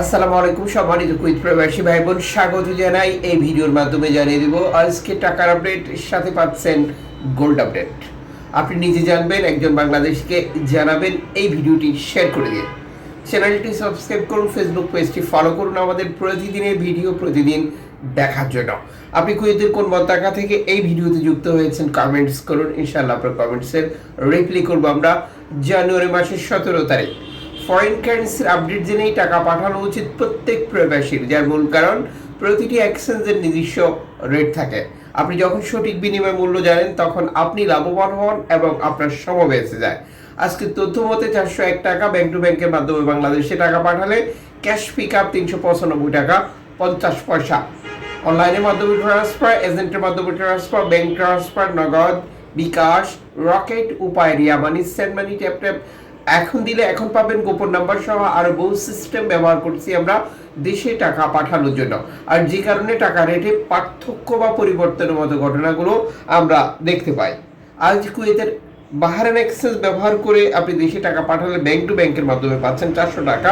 আসসালামু আলাইকুম সম্মানিত কুইত প্রবাসী ভাই বোন, স্বাগত জানাই এই ভিডিওর মাধ্যমে। জানিয়ে দিব আজকে টাকার আপডেট, সাথে পাচ্ছেন গোল্ড আপডেট। আপনি নিজে জানবেন, একজন বাংলাদেশকে জানাবেন। এই ভিডিওটি শেয়ার করে দিন, চ্যানেলটি সাবস্ক্রাইব করুন, ফেসবুক পেজটি ফলো করুন আমাদের প্রতিদিনের ভিডিও প্রতিদিন দেখার জন্য। আপনি কুয়েতের কোন মতাকা থেকে এই ভিডিওতে যুক্ত হয়েছেন কমেন্টস করুন, ইনশাআল্লাহ আপনার কমেন্টসের রিপ্লাই করবো আমরা। জানুয়ারি মাসের 17 তারিখ ফরেন কারেন্সির আপডেট জেনেই টাকা পাঠানো উচিত প্রত্যেক প্রবাসীর, যার মূল কারণ প্রতিটি এক্সচেঞ্জের নিজস্ব রেট থাকে। আপনি যখন সঠিক বিনিময় মূল্য জানেন তখন আপনি লাভবান হন এবং আপনার সময় বেঁচে যায়। আজকে তথ্য মতে 401 টাকা ব্যাংক টু ব্যাংকের মাধ্যমে বাংলাদেশে টাকা পাঠালে ক্যাশ পিক আপ 395 টাকা 50 পয়সা। অনলাইনের মাধ্যমে ট্রান্সফার, এজেন্টের মাধ্যমে ট্রান্সফার, ব্যাংক ট্রান্সফার, নগদ, বিকাশ, রকেট, উপায়, রিয়া মানি, সেন্ড মানি, ট্যাপ ট্যাপ এখন দিলে এখন পাবেন, গোপন নাম্বার সহ আরো বহু সিস্টেম ব্যবহার করছি আমরা দেশে টাকা পাঠানোর জন্য। আর যে কারণে টাকা রেটে পার্থক্য বা পরিবর্তনের মতো ঘটনাগুলো আমরা দেখতে পাই। আজ কুয়েতের বাহারাইন এক্সচেঞ্জ ব্যবহার করে আপনি দেশে টাকা পাঠালে ব্যাংক টু ব্যাংকের মাধ্যমে পাচ্ছেন 400 টাকা।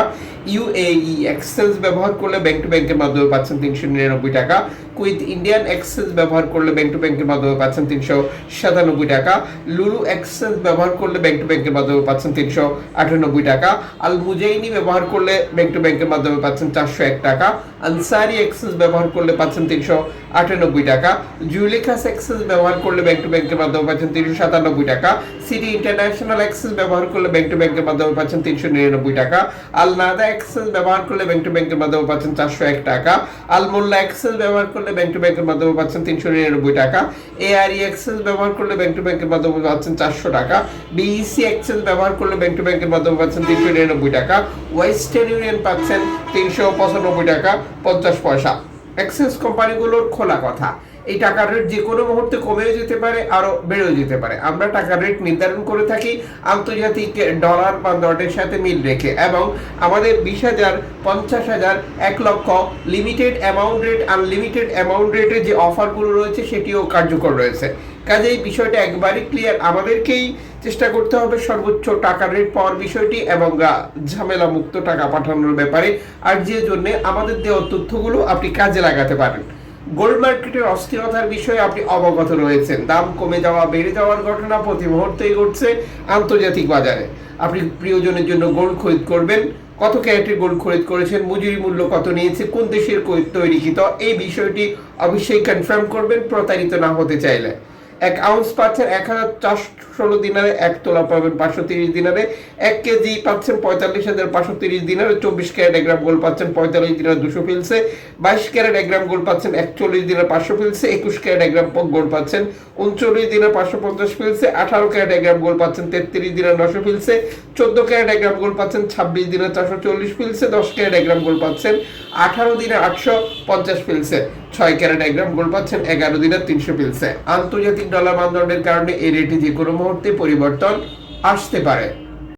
ইউএই এক্সচেঞ্জ ব্যবহার করলে ব্যাংক টু ব্যাংকের মাধ্যমে পাচ্ছেন 399 টাকা। কুয়েত ইন্ডিয়ান এক্সচেঞ্জ ব্যবহার করলে ব্যাংক টু ব্যাংকের মাধ্যমে পাচ্ছেন 397 টাকা। লুলু এক্সচেঞ্জ ব্যবহার করলে ব্যাংক টু ব্যাংকের মাধ্যমে পাচ্ছেন 398 টাকা। আল মুজাইনি ব্যবহার করলে ব্যাংক টু ব্যাংকের মাধ্যমে পাচ্ছেন 401 টাকা। আনসারি এক্সচেঞ্জ ব্যবহার করলে পাচ্ছেন 398 টাকা। জুলেখাস এক্সচেঞ্জ ব্যবহার করলে ব্যাংক টু ব্যাংকের মাধ্যমে পাচ্ছেন 397 টাকা। সিটি ইন্টারন্যাশনাল এক্সচেঞ্জ ব্যবহার করলে ব্যাংক টু ব্যাংকের মাধ্যমে পাচ্ছেন 399 টাকা। আল নাদা এক্সচেঞ্জ ব্যবহার করলে ব্যাংক টু ব্যাংকের মাধ্যমে পাচ্ছেন 401 টাকা। আল মোল্লা এক্সচেঞ্জ ব্যবহার করলে ব্যাংক টু ব্যাংকের মাধ্যমে পাচ্ছেন 399 টাকা। এআরই এক্সচেঞ্জ ব্যবহার করলে ব্যাংক টু ব্যাংকের মাধ্যমে পাচ্ছেন 400 টাকা। বিইসি এক্সচেঞ্জ ব্যবহার করলে ব্যাংক টু ব্যাংকের মাধ্যমে পাচ্ছেন 399 টাকা। ওয়েস্টার্ন ইউনিয়ন পাচ্ছেন 395 টাকা 50 পয়সা। এক্সচেঞ্জ কোম্পানিগুলোর খোলা কথা, এই টাকার রেট যে কোনো মুহূর্তে কমেও যেতে পারে, আরো বেড়েও যেতে পারে। আমরা টাকার রেট নির্ধারণ করে থাকি আন্তর্জাতিক ডলার বা ডটের সাথে মিল রেখে, এবং আমাদের 20,000, 50,000, 1 লক্ষ limited amount rate, unlimited amount রেটের যে অফারগুলো রয়েছে সেটিও কার্যকর রয়েছে। কাজেই বিষয়টা একবারই ক্লিয়ার। আমাদেরকেই চেষ্টা করতে হবে সর্বোচ্চ টাকার রেট পাওয়ার বিষয়টি এবং ঝামেলা মুক্ত টাকা পাঠানোর ব্যাপারে, আর যে জন্য আমাদের দেওয়া তথ্যগুলো আপনি কাজে লাগাতে পারেন। গোল্ড মার্কেটের অস্থিরতার বিষয়ে আপনি অবগত রয়েছেন। দাম কমে যাওয়া, বেড়ে যাওয়ার ঘটনা প্রতি মুহূর্তেই ঘটছে আন্তর্জাতিক বাজারে। আপনি প্রিয়জনের জন্য গোল্ড খরিদ করবেন, কত ক্যারেটের গোল্ড খরিদ করেছেন, মজুরি মূল্য কত নিয়েছে, কোন দেশের তৈরিকৃত, এই বিষয়টি অবশ্যই কনফার্ম করবেন প্রতারিত না হতে চাইলে। 1 আউন্স পাচ্ছেন 1416 দিনারে, 1 তোলা পাবেন 530 দিনারে, 1 কেজি পাচ্ছেন 45,530 দিনারে, 24 ক্যারেট 1 গ্রাম গোল্ড পাচ্ছেন 45 দিনার 200 ফিলসে, 22 ক্যারেট 1 গ্রাম গোল্ড পাচ্ছেন 41 দিনার 500 ফিলসে, 21 ক্যারেট 1 গ্রাম গোল্ড পাচ্ছেন 39 দিনার 550 ফিলসে, 18 ক্যারেট 1 গ্রাম গোল্ড পাচ্ছেন 33 দিনার 900 ফিলসে, 14 ক্যারেট 1 গ্রাম গোল্ড পাচ্ছেন 26 দিনার 440 ফিলসে, 10 ক্যারেট 1 গ্রাম গোল্ড পাচ্ছেন 18 দিনার 850 ফিলসে, 6 ক্যারেট 1 গ্রাম গোল্ড পাচ্ছেন 11 দিনার 300 ফিলসে। আন্তর্জাতিক ডলার মানদণ্ডের কারণে এই রেটে যে কোনো মুহূর্তে পরিবর্তন আসতে পারে।